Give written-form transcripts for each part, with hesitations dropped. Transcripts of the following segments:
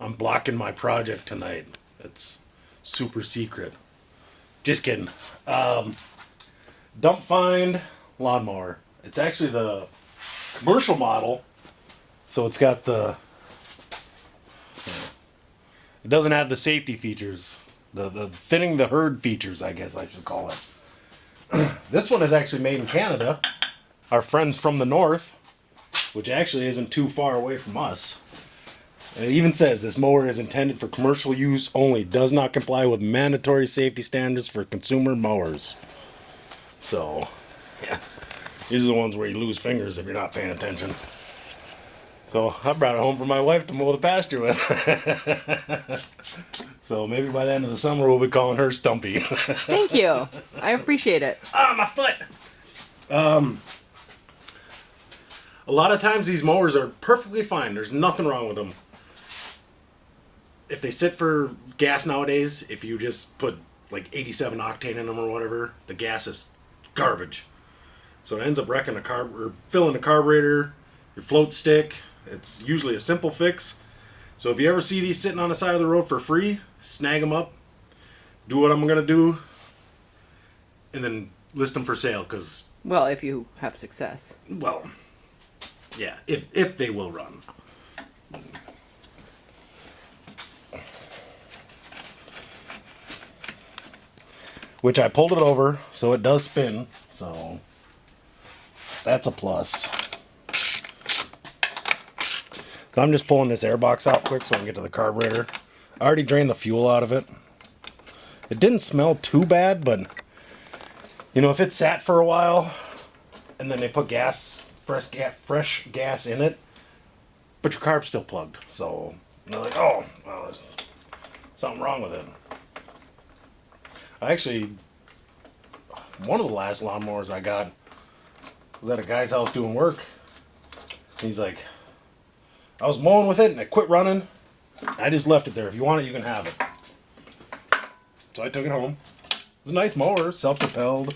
I'm blocking my project tonight. It's super secret. Just kidding. Dump Find lawnmower. It's actually the commercial model, so it's got the. It doesn't have the safety features, the thinning the herd features, I guess I should call it. This one is actually made in Canada. Our friends from the north, which actually isn't too far away from us. And it even says this mower is intended for commercial use only, does not comply with mandatory safety standards for consumer mowers. So, yeah, these are the ones where you lose fingers if you're not paying attention. So I brought it home for my wife to mow the pasture with. So maybe by the end of the summer we'll be calling her Stumpy. Thank you. I appreciate it. Ah, my foot! A lot of times these mowers are perfectly fine. There's nothing wrong with them. If they sit for gas nowadays, if you just put like 87 octane in them or whatever, the gas is garbage. So it ends up wrecking or filling the carburetor, your float stick. It's usually a simple fix. So if you ever see these sitting on the side of the road for free, snag them up, do what I'm going to do, and then list them for sale. Because, well, if you have success. Well, yeah, if they will run. Which I pulled it over, so it does spin. So that's a plus. So I'm just pulling this air box out quick so I can get to the carburetor. I already drained the fuel out of it. It didn't smell too bad, but you know, if it sat for a while and then they put fresh gas in it, but your carb's still plugged. So they're like, oh, well, there's something wrong with it. Actually, one of the last lawnmowers I got was at a guy's house doing work. He's like, I was mowing with it and it quit running. I just left it there. If you want it, you can have it. So I took it home. It was a nice mower, self-propelled,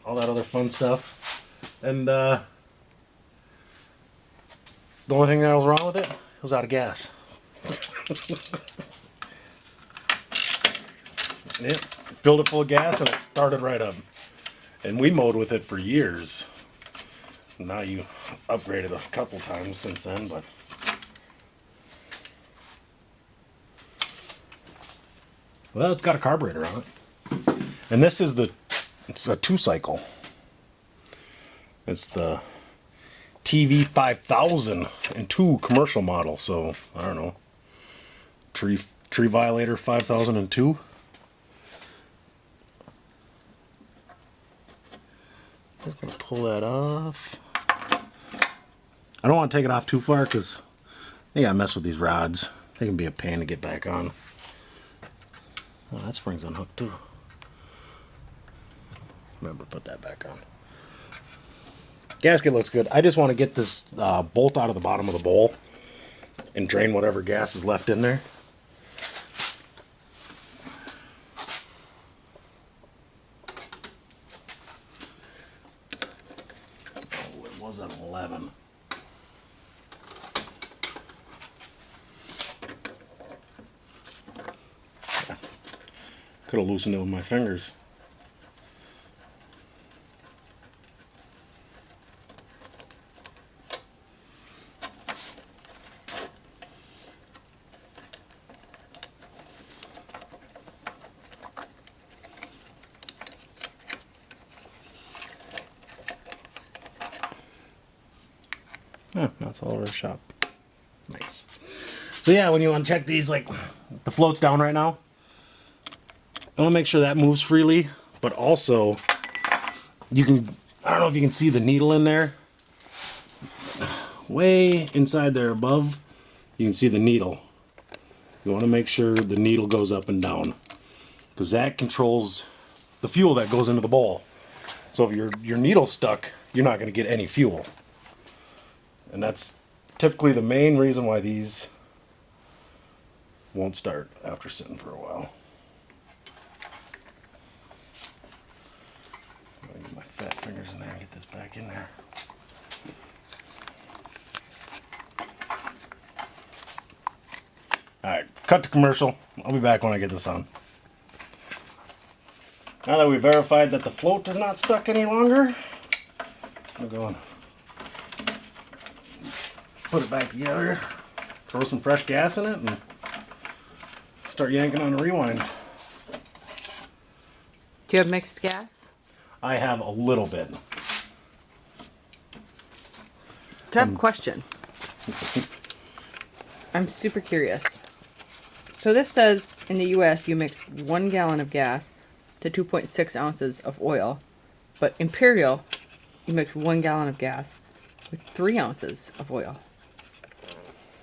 all that other fun stuff. And the only thing that was wrong with it was out of gas. Yep, filled it full of gas and it started right up. And we mowed with it for years. Now you upgraded a couple times since then, but well, it's got a carburetor on it. And this is it's a 2-cycle. It's the TV 5002 commercial model, so I don't know. Tree Violator 5002. I'm just gonna pull that off. I don't want to take it off too far because I gotta mess with these rods. They can be a pain to get back on. Oh, that spring's unhooked too. Remember, put that back on. Gasket looks good. I just want to get this bolt out of the bottom of the bowl and drain whatever gas is left in there. Oh, it was an 11. Could have loosened it with my fingers. Yeah, that's all over the shop. Nice. So yeah, when you uncheck these, like the float's down right now. I want to make sure that moves freely, but also you can, I don't know if you can see the needle in there. Way inside there above, you can see the needle. You want to make sure the needle goes up and down because that controls the fuel that goes into the bowl. So if your needle's stuck, you're not going to get any fuel. And that's typically the main reason why these won't start after sitting for a while. I'll get my fat fingers in there and get this back in there. Alright, cut to commercial. I'll be back when I get this on. Now that we verified that the float is not stuck any longer, we'll go and put it back together, throw some fresh gas in it, and start yanking on the rewind. Do you have mixed gas? I have a little bit. I have a question. I'm super curious. So this says in the US you mix 1 gallon of gas to 2.6 ounces of oil, but Imperial, you mix 1 gallon of gas with 3 ounces of oil.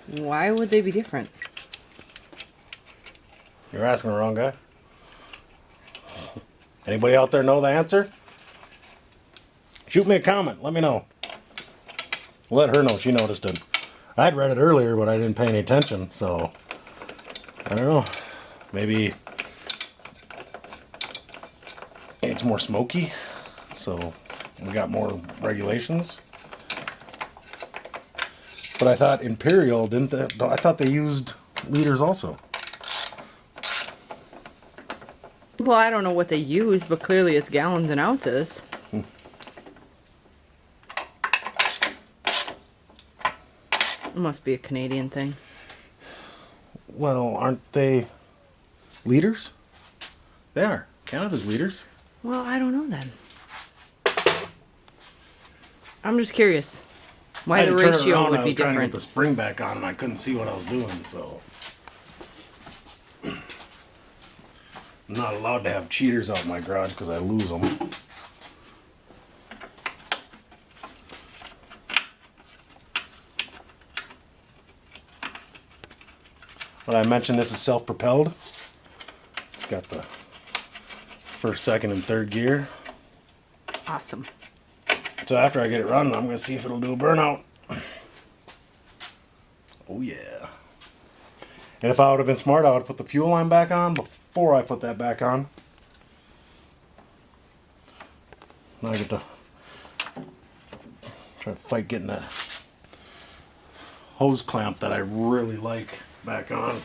Why would they be different? You're asking the wrong guy. Anybody out there know the answer? Shoot me a comment. Let me know. Let her know she noticed it. I'd read it earlier, but I didn't pay any attention, so I don't know. Maybe it's more smoky, so we got more regulations. But I thought Imperial didn't. I thought they used liters also. Well, I don't know what they use, but clearly it's gallons and ounces. It must be a Canadian thing. Well, aren't they liters? They are. Canada's liters. Well, I don't know then. I'm just curious. Why I the had to turn it ratio around, would I be was trying to get different. the spring back on, and I couldn't see what I was doing, so I'm not allowed to have cheaters out in my garage because I lose them. But I mentioned this is self-propelled. It's got the first, second, and third gear. Awesome. So after I get it running, I'm going to see if it'll do a burnout. Oh yeah. And if I would have been smart, I would have put the fuel line back on before I put that back on. Now I get to try to fight getting that hose clamp that I really like back on.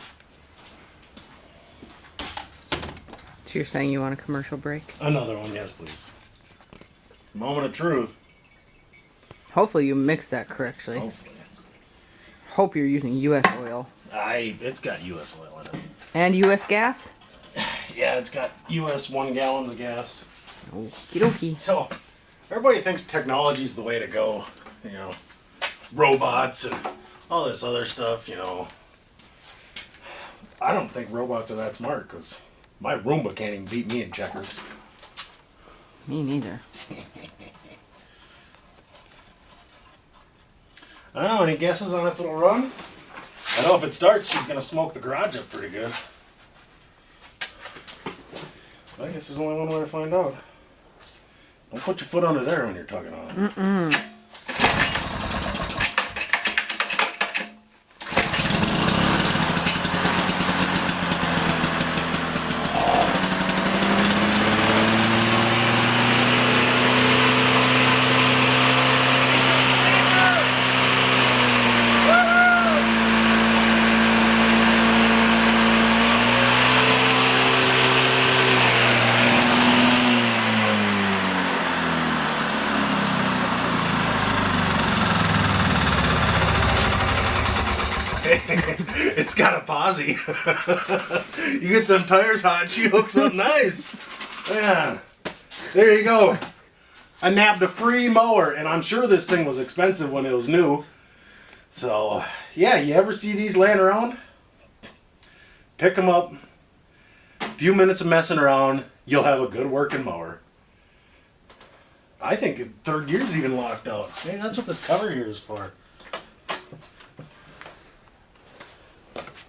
So you're saying you want a commercial break? Another one, yes please. Moment of truth. Hopefully you mix that correctly. Hopefully. Hope you're using U.S. oil. It's got U.S. oil in it. And U.S. gas? Yeah, it's got U.S. 1 gallons of gas. Okie dokie. So, everybody thinks technology's the way to go. You know, robots and all this other stuff, you know. I don't think robots are that smart, because my Roomba can't even beat me in checkers. Me neither. I don't know, any guesses on if it'll run? I know if it starts, she's going to smoke the garage up pretty good. I guess there's only one way to find out. Don't put your foot under there when you're tugging on it. Mm-mm. It's got a posse. You get them tires hot, she hooks up nice. Yeah. There you go. I nabbed a free mower, and I'm sure this thing was expensive when it was new. So, yeah, you ever see these laying around? Pick them up. A few minutes of messing around, you'll have a good working mower. I think third gear's even locked out. Maybe that's what this cover here is for.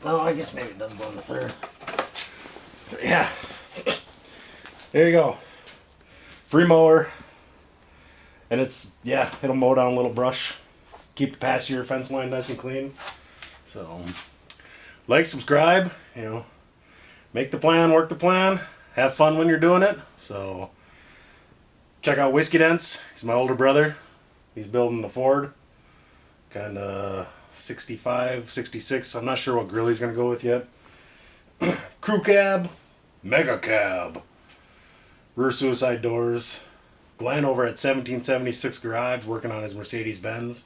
Oh, I guess maybe it does go in the third. But yeah. There you go. Free mower. And it's, yeah, it'll mow down a little brush. Keep the pasture fence line nice and clean. So, like, subscribe, you know. Make the plan, work the plan. Have fun when you're doing it. So, check out Whiskey Dents. He's my older brother. He's building the Ford. Kind of 65, 66. I'm not sure what grill he's going to go with yet. Crew cab, mega cab, rear suicide doors. Glenn over at 1776 Garage working on his Mercedes-Benz.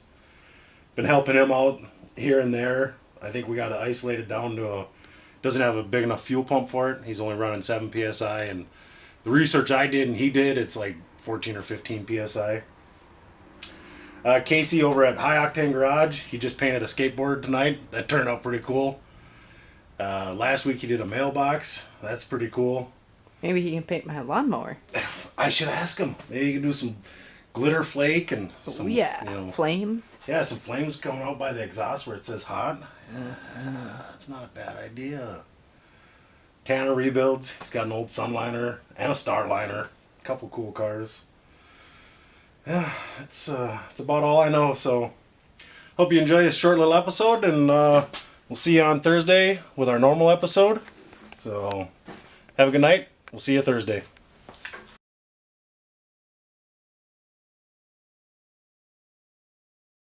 Been helping him out here and there. I think we got it isolated down to a... Doesn't have a big enough fuel pump for it. He's only running 7 PSI. And the research I did and he did, it's like 14 or 15 PSI. Casey over at High Oktane Garage. He just painted a skateboard tonight. That turned out pretty cool. Last week he did a mailbox. That's pretty cool. Maybe he can paint my lawnmower. I should ask him. Maybe he can do some glitter flake and some, flames. Yeah, some flames coming out by the exhaust where it says hot. That's not a bad idea. Tanner rebuilds. He's got an old Sunliner and a Starliner. A couple cool cars. Yeah, it's about all I know. So, hope you enjoy this short little episode, and we'll see you on Thursday with our normal episode. So, have a good night. We'll see you Thursday.